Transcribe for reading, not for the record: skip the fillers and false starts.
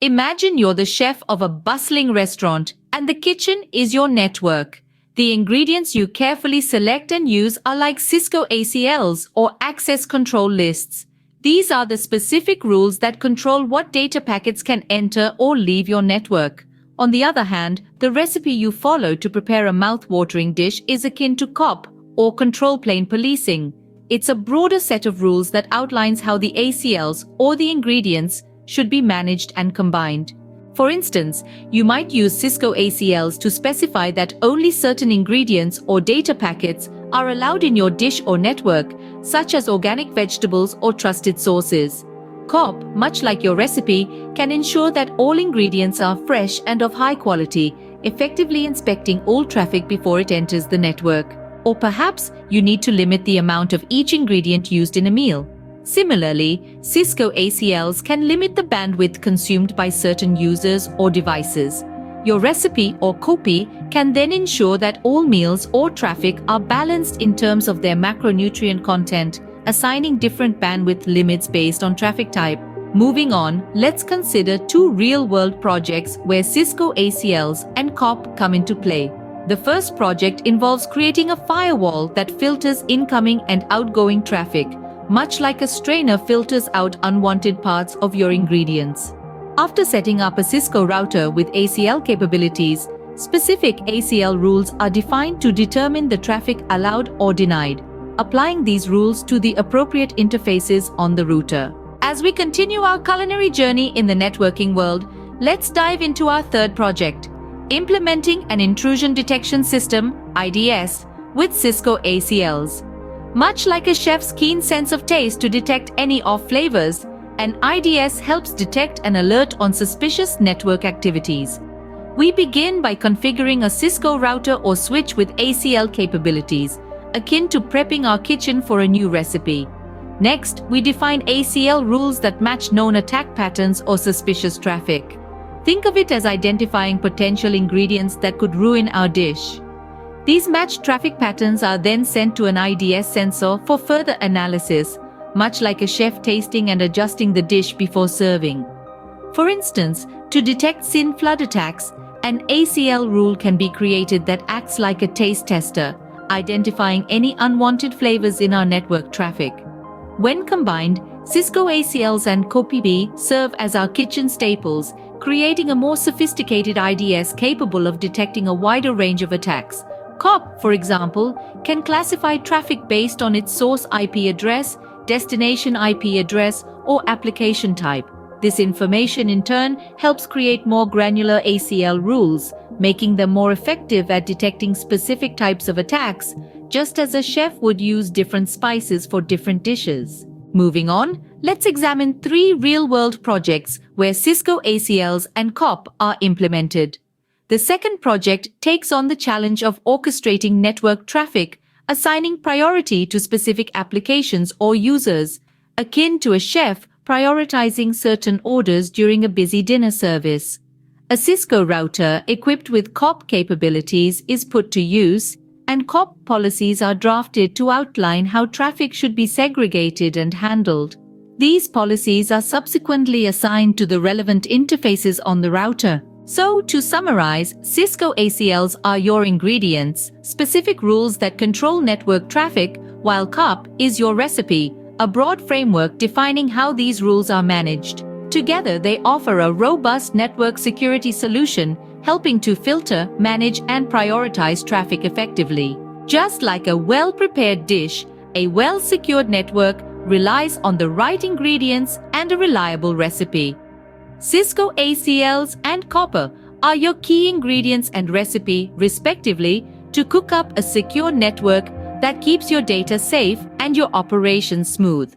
Imagine you're the chef of a bustling restaurant and the kitchen is your network. The ingredients you carefully select and use are like Cisco ACLs or access control lists. These are the specific rules that control what data packets can enter or leave your network. On the other hand, the recipe you follow to prepare a mouth-watering dish is akin to COP or control plane policing. It's a broader set of rules that outlines how the ACLs or the ingredients should be managed and combined. For instance, you might use Cisco ACLs to specify that only certain ingredients or data packets are allowed in your dish or network, such as organic vegetables or trusted sources. COP, much like your recipe, can ensure that all ingredients are fresh and of high quality, effectively inspecting all traffic before it enters the network. Or perhaps you need to limit the amount of each ingredient used in a meal. Similarly, Cisco ACLs can limit the bandwidth consumed by certain users or devices. Your recipe or copy can then ensure that all meals or traffic are balanced in terms of their macronutrient content, assigning different bandwidth limits based on traffic type. Moving on, let's consider two real-world projects where Cisco ACLs and COP come into play. The first project involves creating a firewall that filters incoming and outgoing traffic, much like a strainer filters out unwanted parts of your ingredients. After setting up a Cisco router with ACL capabilities, specific ACL rules are defined to determine the traffic allowed or denied, applying these rules to the appropriate interfaces on the router. As we continue our culinary journey in the networking world, let's dive into our third project, implementing an intrusion detection system, IDS, with Cisco ACLs. Much like a chef's keen sense of taste to detect any off flavors, an IDS helps detect and alert on suspicious network activities. We begin by configuring a Cisco router or switch with ACL capabilities, akin to prepping our kitchen for a new recipe. Next, we define ACL rules that match known attack patterns or suspicious traffic. Think of it as identifying potential ingredients that could ruin our dish. These matched traffic patterns are then sent to an IDS sensor for further analysis, much like a chef tasting and adjusting the dish before serving. For instance, to detect SYN flood attacks, an ACL rule can be created that acts like a taste tester, identifying any unwanted flavors in our network traffic. When combined, Cisco ACLs and COPB serve as our kitchen staples, creating a more sophisticated IDS capable of detecting a wider range of attacks. COP, for example, can classify traffic based on its source IP address, destination IP address, or application type. This information in turn helps create more granular ACL rules, making them more effective at detecting specific types of attacks, just as a chef would use different spices for different dishes. Moving on, let's examine three real-world projects where Cisco ACLs and COP are implemented. The second project takes on the challenge of orchestrating network traffic, assigning priority to specific applications or users, akin to a chef prioritizing certain orders during a busy dinner service. A Cisco router equipped with COP capabilities is put to use, and COP policies are drafted to outline how traffic should be segregated and handled. These policies are subsequently assigned to the relevant interfaces on the router. So, to summarize, Cisco ACLs are your ingredients, specific rules that control network traffic, while COP is your recipe, a broad framework defining how these rules are managed. Together, they offer a robust network security solution, helping to filter, manage, and prioritize traffic effectively. Just like a well-prepared dish, a well-secured network relies on the right ingredients and a reliable recipe. Cisco ACLs and Copper are your key ingredients and recipe, respectively, to cook up a secure network that keeps your data safe and your operations smooth.